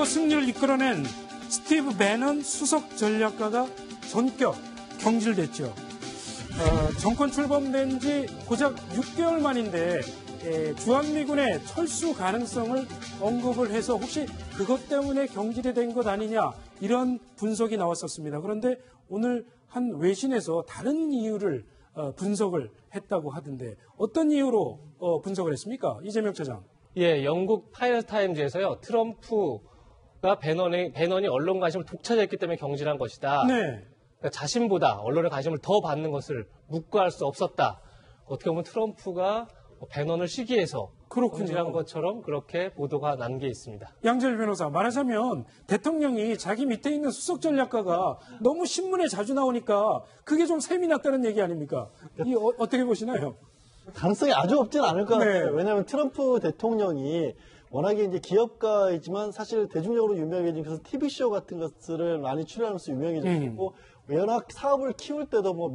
미국의 승리를 이끌어낸 스티브 배넌 수석 전략가가 전격 경질됐죠. 정권 출범된 지 고작 6개월 만인데 주한미군의 철수 가능성을 언급을 해서 혹시 그것 때문에 경질이 된 것 아니냐 이런 분석이 나왔었습니다. 그런데 오늘 한 외신에서 다른 이유를 분석을 했다고 하던데 어떤 이유로 분석을 했습니까? 이재명 차장. 예, 영국 파이널타임즈에서요. 트럼프가 배넌이 언론 관심을 독차지했기 때문에 경질한 것이다. 네. 그러니까 자신보다 언론의 관심을 더 받는 것을 묵과할 수 없었다. 어떻게 보면 트럼프가 배넌을 시기해서 경질한 것처럼 그렇게 보도가 난 게 있습니다. 양재열 변호사, 말하자면 대통령이 자기 밑에 있는 수석 전략가가 너무 신문에 자주 나오니까 그게 좀 셈이 났다는 얘기 아닙니까? 이 어떻게 보시나요? 가능성이 아주 없진 않을 것 같아요. 네. 왜냐하면 트럼프 대통령이 워낙에 이제 기업가이지만 사실 대중적으로 유명해진 그래서 TV쇼 같은 것들을 많이 출연하면서 유명해졌고 워낙 사업을 키울 때도 뭐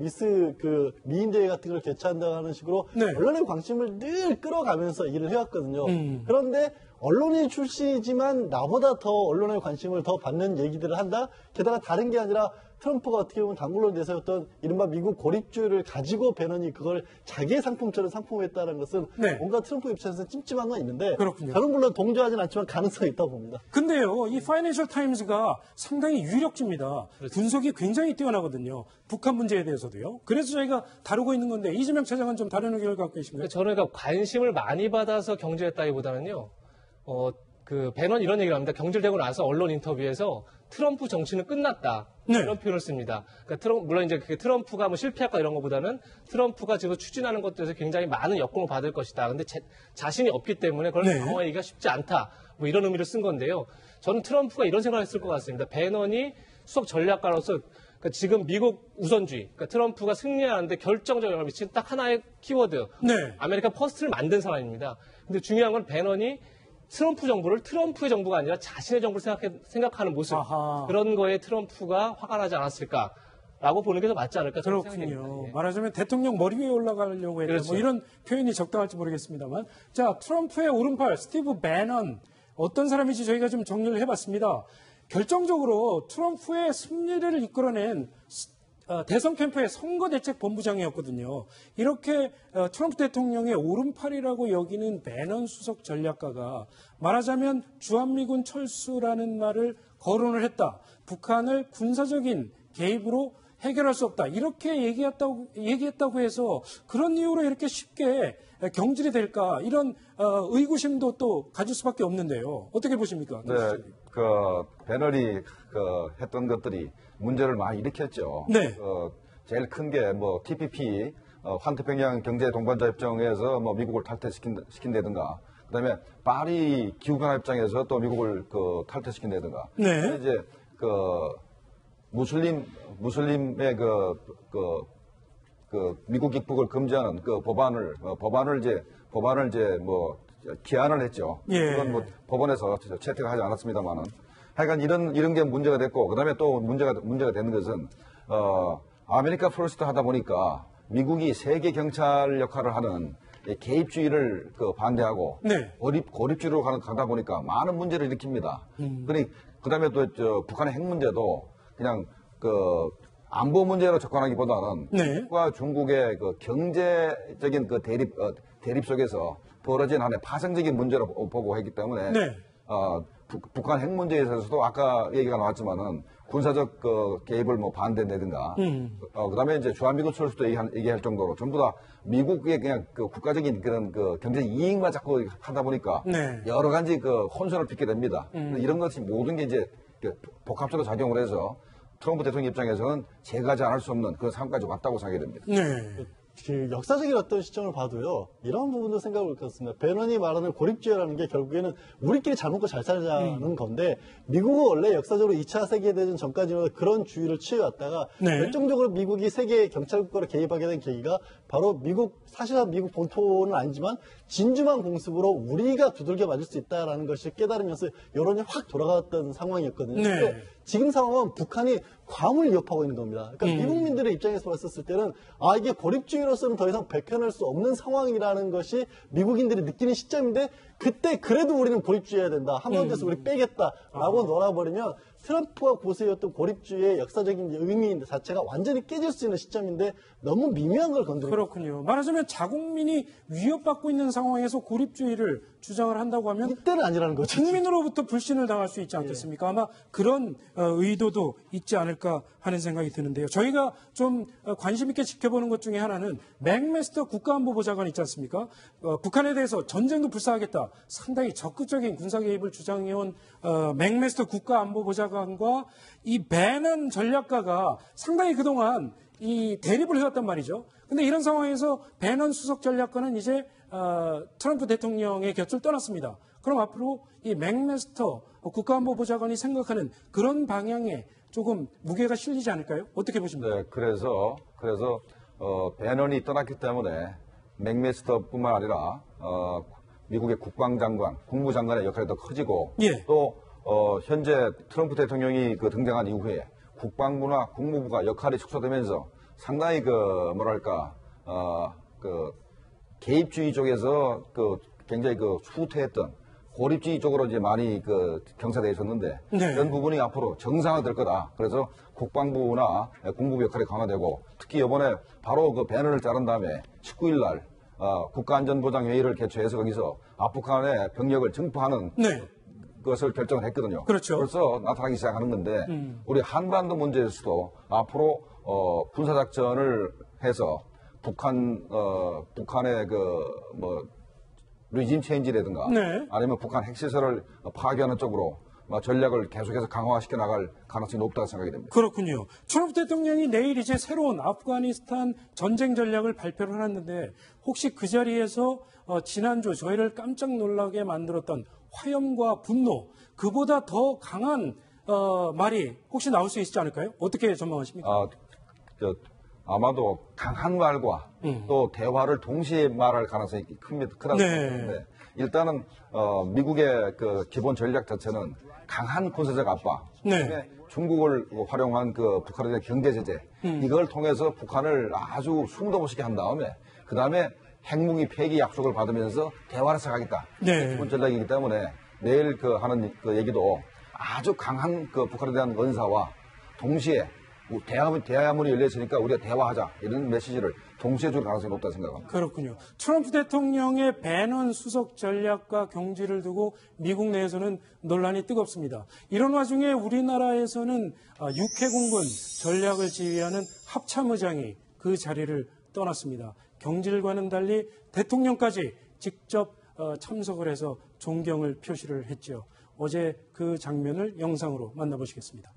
미인대회 같은 걸 개최한다고 하는 식으로 네. 언론의 관심을 늘 끌어가면서 일을 해왔거든요. 그런데 언론인 출신이지만 나보다 더 언론의 관심을 더 받는 얘기들을 한다? 게다가 다른 게 아니라 트럼프가 어떻게 보면 단골로 내세웠던 이른바 미국 고립주의를 가지고 배넌이 그걸 자기의 상품처럼 상품했다는 것은 네. 뭔가 트럼프 입장에서 찜찜한 건 있는데 그렇군요. 저는 물론 동조하지는 않지만 가능성이 있다고 봅니다. 근데요, 이 파이낸셜 타임즈가 상당히 유력지입니다. 그렇죠. 분석이 굉장히 뛰어나거든요. 북한 문제에 대해서도요. 그래서 저희가 다루고 있는 건데 이재명 차장은 좀 다른 의견을 갖고 계신가요? 저는 그러니까 관심을 많이 받아서 경질했다기보다는요. 배넌 이런 얘기를 합니다. 경질되고 나서 언론 인터뷰에서 트럼프 정치는 끝났다. 네. 이런 표현을 씁니다. 그러니까 물론 이제 트럼프가 뭐 실패할까 이런 것보다는 트럼프가 지금 추진하는 것들에서 굉장히 많은 역공을 받을 것이다. 근데 자신이 없기 때문에 그걸 네. 방어하기가 쉽지 않다. 뭐 이런 의미를 쓴 건데요. 저는 트럼프가 이런 생각을 했을 것 같습니다. 배넌이 수석 전략가로서 그러니까 지금 미국 우선주의, 그러니까 트럼프가 승리하는데 결정적 영향을 미친 딱 하나의 키워드. 네. 아메리카 퍼스트를 만든 사람입니다. 근데 중요한 건 배넌이 트럼프 정부를 트럼프의 정부가 아니라 자신의 정부를 생각하는 모습. 아하. 그런 거에 트럼프가 화가 나지 않았을까라고 보는 게 더 맞지 않을까 저는 생각이 그렇군요. 됩니다. 예. 말하자면 대통령 머리 위에 올라가려고 했다. 그렇죠. 뭐 이런 표현이 적당할지 모르겠습니다만. 자, 트럼프의 오른팔 스티브 배넌 어떤 사람인지 저희가 좀 정리를 해봤습니다. 결정적으로 트럼프의 승리를 이끌어낸 대선 캠프의 선거대책본부장이었거든요. 이렇게 트럼프 대통령의 오른팔이라고 여기는 배넌 수석 전략가가 말하자면 주한미군 철수라는 말을 거론을 했다. 북한을 군사적인 개입으로 해결할 수 없다. 이렇게 얘기했다고 해서 그런 이유로 이렇게 쉽게 경질이 될까 이런 의구심도 또 가질 수밖에 없는데요. 어떻게 보십니까? 네, 배널이 했던 것들이 문제를 많이 일으켰죠. 네. 제일 큰 게 뭐 TPP, 환태평양 경제 동반자 협정에서 뭐 미국을 탈퇴시킨다든가, 그다음에 파리 기후변화 협정에서 또 미국을 탈퇴시킨다든가. 네. 이제 무슬림의 미국 입국을 금지하는 법안을 이제 뭐 기한을 했죠. 예. 그건 뭐 법원에서 채택하지 않았습니다만은. 하여간 이런 게 문제가 됐고, 그다음에 또 문제가 되는 것은 아메리카 퍼스트 하다 보니까 미국이 세계 경찰 역할을 하는 개입주의를 반대하고 네. 고립주의로 가다 보니까 많은 문제를 일으킵니다. 그다음에 또 북한의 핵 문제도 그냥 안보 문제로 접근하기보다는 네. 미국과 중국의 경제적인 대립 속에서 벌어진 하나의 파생적인 문제로 보고 했기 때문에 네. 북한 핵 문제에 있어서도 아까 얘기가 나왔지만은 군사적 개입을 뭐 반대한다든가, 그다음에 이제 주한미군 철수도 얘기할 정도로 전부 다 미국의 그냥 국가적인 그런 경제 이익만 자꾸 하다 보니까 네. 여러 가지 혼선을 빚게 됩니다. 이런 것이 모든 게 이제 복합적으로 작용을 해서 트럼프 대통령 입장에서는 제거하지 않을 수 없는 그런 상황까지 왔다고 생각이 됩니다. 네. 역사적인 어떤 시점을 봐도요, 이런 부분도 생각을 했습니다. 배넌이 말하는 고립주의라는 게 결국에는 우리끼리 잘 먹고 잘 살자는 건데, 미국은 원래 역사적으로 2차 세계대전 전까지는 그런 주의를 취해왔다가, 네. 결정적으로 미국이 세계 경찰국가로 개입하게 된 계기가 바로 사실은 미국 본토는 아니지만 진주만 공습으로 우리가 두들겨 맞을 수 있다라는 것을 깨달으면서 여론이 확 돌아갔던 상황이었거든요. 네. 근데 지금 상황은 북한이 괌을 위협하고 있는 겁니다. 그러니까 미국민들의 입장에서 봤었을 때는 이게 고립주의로서는 더 이상 백편할 수 없는 상황이라는 것이 미국인들이 느끼는 시점인데 그때 그래도 우리는 고립주의해야 된다. 한반도에서 우리 빼겠다라고 놀아버리면 트럼프가 고수해왔던 고립주의의 역사적인 의미 자체가 완전히 깨질 수 있는 시점인데 너무 미묘한 걸 건드리고 그렇군요. 말하자면 자국민이 위협받고 있는 상황에서 고립주의를 주장을 한다고 하면 이때는 아니라는 거죠. 국민으로부터 불신을 당할 수 있지 않겠습니까? 아마 그런 의도도 있지 않을까 하는 생각이 드는데요. 저희가 좀 관심 있게 지켜보는 것 중에 하나는 맥메스터 국가안보보좌관 있지 않습니까? 북한에 대해서 전쟁도 불사하겠다. 상당히 적극적인 군사 개입을 주장해온 맥메스터 국가안보보좌관과 이 배넌 전략가가 상당히 그동안 이 대립을 해왔단 말이죠. 근데 이런 상황에서 배넌 수석 전략가는 이제 트럼프 대통령의 곁을 떠났습니다. 그럼 앞으로 이 맥메스터 국가안보보좌관이 생각하는 그런 방향에 조금 무게가 실리지 않을까요? 어떻게 보십니까? 네, 그래서 배넌이 떠났기 때문에 맥메스터뿐만 아니라 미국의 국방장관, 국무장관의 역할이 더 커지고 예. 또 현재 트럼프 대통령이 등장한 이후에 국방부나 국무부가 역할이 축소되면서 상당히 개입주의 쪽에서 굉장히 후퇴했던 고립주의 쪽으로 이제 많이 경사되어 있었는데 네. 이런 부분이 앞으로 정상화될 거다. 그래서 국방부나 국무부 역할이 강화되고 특히 이번에 바로 배넌을 자른 다음에 19일 날 국가안전보장회의를 개최해서 거기서 아프간의 병력을 증폭하는 네. 것을 결정을 했거든요. 그렇죠. 벌써 나타나기 시작하는 건데 우리 한반도 문제에서도 앞으로 군사작전을 해서 북한의 리짐 체인지라든가 네. 아니면 북한 핵시설을 파괴하는 쪽으로 전략을 계속해서 강화시켜 나갈 가능성이 높다고 생각이 됩니다. 그렇군요. 트럼프 대통령이 내일 이제 새로운 아프가니스탄 전쟁 전략을 발표를 하는데 혹시 그 자리에서 지난주 저희를 깜짝 놀라게 만들었던 화염과 분노, 그보다 더 강한 말이 혹시 나올 수 있지 않을까요? 어떻게 전망하십니까? 아마도 강한 말과 또 대화를 동시에 말할 가능성이 크다고 네. 생각하는데 일단은 미국의 기본 전략 자체는 강한 군사적 압박, 네. 그다음에 중국을 활용한 북한에 대한 경제 제재 이걸 통해서 북한을 아주 숨도 못 쉬게 한 다음에 그 다음에 핵무기 폐기 약속을 받으면서 대화를 시작하겠다. 네. 기본 전략이기 때문에 내일 하는 얘기도 아주 강한 북한에 대한 언사와 동시에 대화문이 열렸으니까 우리가 대화하자 이런 메시지를 동시에 줄 가능성이 높다고 생각합니다. 그렇군요. 트럼프 대통령의 배넌 수석 전략과 경지를 두고 미국 내에서는 논란이 뜨겁습니다. 이런 와중에 우리나라에서는 육해공군 전략을 지휘하는 합참의장이 그 자리를 떠났습니다. 경질과는 달리 대통령까지 직접 참석을 해서 존경을 표시를 했죠. 어제 그 장면을 영상으로 만나보시겠습니다.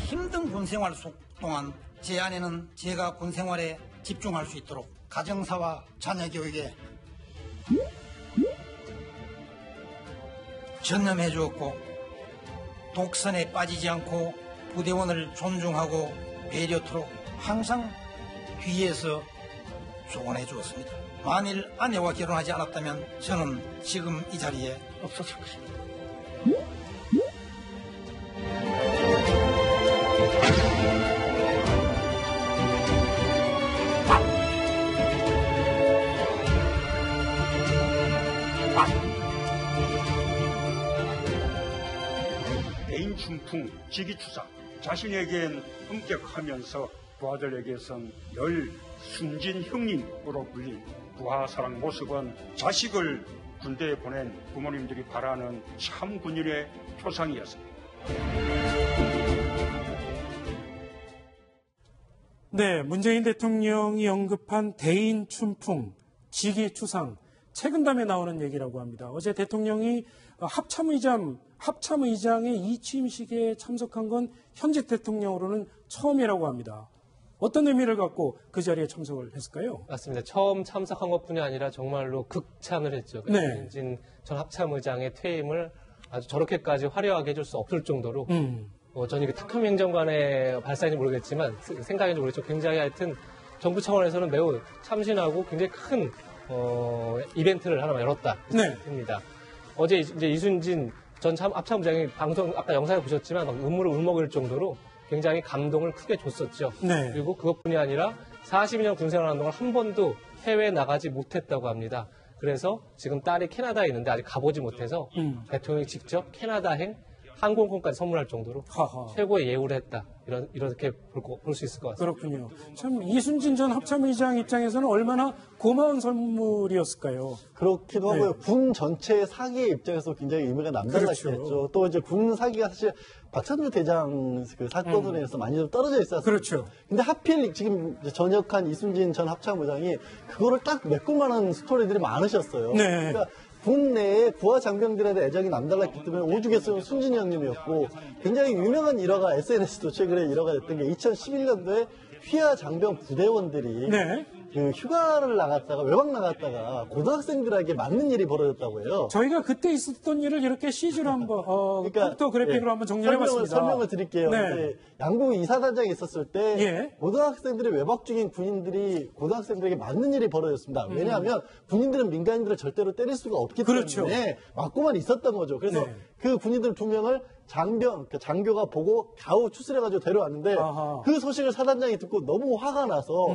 힘든 군생활 속 동안 제 아내는 제가 군생활에 집중할 수 있도록 가정사와 자녀 교육에 전념해 주었고 독선에 빠지지 않고 부대원을 존중하고 배려토록 항상 뒤에서 조언해 주었습니다. 만일 아내와 결혼하지 않았다면 저는 지금 이 자리에 없었을 것입니다. 대인 춘풍 직위추사 자신에겐 엄격하면서 부하들에게선 늘 순진 형님으로 불린 부하사랑 모습은 자식을 군대에 보낸 부모님들이 바라는 참 군인의 표상이었습니다. 네, 문재인 대통령이 언급한 대인 춘풍, 직위추상, 책임담에 나오는 얘기라고 합니다. 어제 대통령이 합참의장의 이 취임식에 참석한 건 현직 대통령으로는 처음이라고 합니다. 어떤 의미를 갖고 그 자리에 참석을 했을까요? 맞습니다. 처음 참석한 것뿐이 아니라 정말로 극찬을 했죠. 네. 김현진 전 합참의장의 퇴임을 아주 저렇게까지 화려하게 해줄 수 없을 정도로 저는 이게 탁현 행정관의 발상인지 모르겠지만 생각인지 모르겠죠. 굉장히 하여튼 정부 차원에서는 매우 참신하고 굉장히 큰 이벤트를 하나 열었다 네. 생각합니다. 어제 이제 이순진 전 참 합참부장이 방송 아까 영상에 보셨지만 막 눈물을 울먹일 정도로 굉장히 감동을 크게 줬었죠. 네. 그리고 그것뿐이 아니라 42년 군생활하는 동안 한 번도 해외에 나가지 못했다고 합니다. 그래서 지금 딸이 캐나다에 있는데 아직 가보지 못해서 대통령이 직접 캐나다행 항공권까지 선물할 정도로 하하. 최고의 예우를 했다. 이렇게 볼 수 있을 것 같습니다. 그렇군요. 참 이순진 전 합참의장 입장에서는 얼마나 고마운 선물이었을까요? 그렇기도 하고요. 군 전체의 사기의 입장에서 굉장히 의미가 남달랐겠죠. 그렇죠. 또 이제 군 사기가 사실 박찬주 대장 그 사건으로 인해서 많이 좀 떨어져 있었어요. 그렇죠. 근데 하필 지금 이제 전역한 이순진 전 합참의장이 그거를 딱 메꿀만한 스토리들이 많으셨어요. 네. 그러니까 군 내에 부하 장병들에 대한 애정이 남달랐기 때문에 오죽했으면 순진이 형님이었고 굉장히 유명한 일화가 SNS도 최근에 일화가 됐던 게 2011년도에 휘하 장병 부대원들이 네. 그 휴가를 나갔다가 외박 나갔다가 고등학생들에게 맞는 일이 벌어졌다고 해요. 저희가 그때 있었던 일을 이렇게 CG로 한번 또 그래픽으로 예, 한번 정리해봤습니다. 설명을 드릴게요. 네. 이제 양국 이사단장에 있었을 때 예. 고등학생들이 외박 중인 군인들이 고등학생들에게 맞는 일이 벌어졌습니다. 왜냐하면 군인들은 민간인들을 절대로 때릴 수가 없기 그렇죠. 때문에 맞고만 있었던 거죠. 그래서 네. 그 군인들 2명을 장교가 보고 가후 추스려가지고 데려왔는데 아하. 그 소식을 사단장이 듣고 너무 화가 나서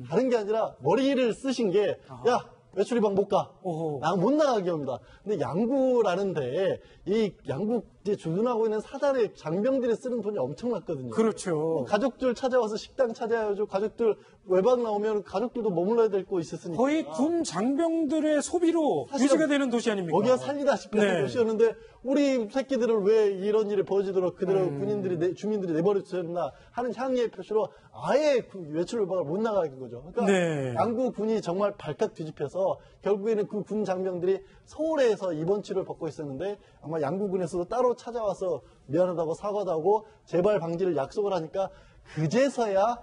다른 게 아니라 머리를 쓰신 게 야 외출이방 못 가. 오호. 못 나가게 합니다. 근데 양구라는데 이 양구 이제 주둔하고 있는 사단의 장병들이 쓰는 돈이 엄청났거든요. 그렇죠. 가족들 찾아와서 식당 찾아야죠. 가족들 외박 나오면 가족들도 머물러야 될 곳 있었으니까. 거의 군 장병들의 소비로 사실은 유지가 되는 도시 아닙니까? 먹여 살리다시피 하는 네. 곳이었는데 우리 새끼들을 왜 이런 일이 벌어지도록 그대로 군인들이 주민들이 내버려두었나 하는 향의의 표시로 아예 외출 외박을 못 나가게 한 거죠. 그러니까 네. 양구 군이 정말 발칵 뒤집혀서 결국에는 그 군 장병들이 서울에서 입원 치료를 받고 있었는데 아마 양구군에서도 따로 찾아와서 미안하다고 사과도 하고 재발 방지를 약속을 하니까 그제서야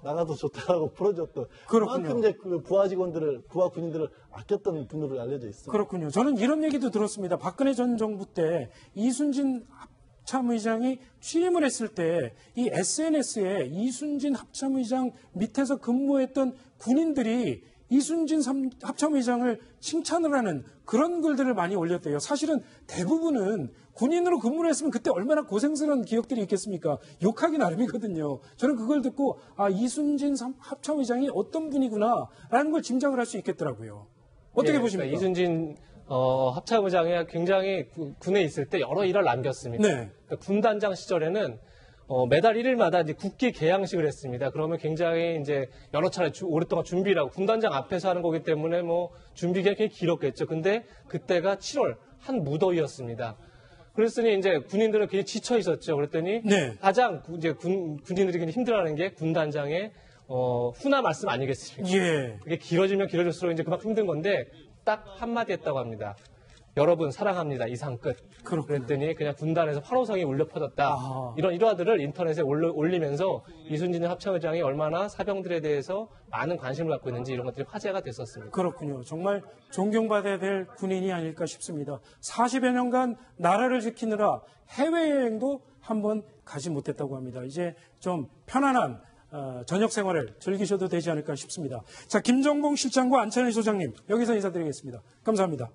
나가도 좋다라고 풀어줬던 그렇군요. 그만큼 이제 그 부하 직원들을 부하 군인들을 아꼈던 분으로 알려져 있습니다. 그렇군요. 저는 이런 얘기도 들었습니다. 박근혜 전 정부 때 이순진 합참의장이 취임을 했을 때 이 SNS에 이순진 합참의장 밑에서 근무했던 군인들이 이순진 합참의장을 칭찬을 하는 그런 글들을 많이 올렸대요. 사실은 대부분은 군인으로 근무를 했으면 그때 얼마나 고생스러운 기억들이 있겠습니까? 욕하기 나름이거든요. 저는 그걸 듣고 이순진 합참의장이 어떤 분이구나라는 걸 짐작을 할 수 있겠더라고요. 어떻게 예, 보십니까? 그러니까 이순진 합참의장이 굉장히 군에 있을 때 여러 일을 남겼습니다. 네. 그러니까 군단장 시절에는 매달 1일마다 이제 국기 개양식을 했습니다. 그러면 굉장히 이제 여러 차례 오랫동안 준비를 하고 군단장 앞에서 하는 거기 때문에 뭐 준비 기간이 굉장히 길었겠죠. 근데 그때가 7월 한 무더위였습니다. 그랬으니 이제 군인들은 굉장히 지쳐 있었죠. 그랬더니 네. 가장 이제 군인들이 굉장히 힘들어하는 게 군단장의 훈화 말씀 아니겠습니까? 예. 그게 길어지면 길어질수록 이제 그만큼 힘든 건데 딱 한마디 했다고 합니다. 여러분 사랑합니다. 이상 끝. 그렇군요. 그랬더니 그냥 군단에서 환호성이 울려 퍼졌다. 아하. 이런 일화들을 인터넷에 올리면서 이순진 합참의장이 얼마나 사병들에 대해서 많은 관심을 갖고 있는지 이런 것들이 화제가 됐었습니다. 그렇군요. 정말 존경받아야 될 군인이 아닐까 싶습니다. 40여 년간 나라를 지키느라 해외여행도 한번 가지 못했다고 합니다. 이제 좀 편안한 저녁 생활을 즐기셔도 되지 않을까 싶습니다. 자, 김정봉 실장과 안찬일 소장님 여기서 인사드리겠습니다. 감사합니다.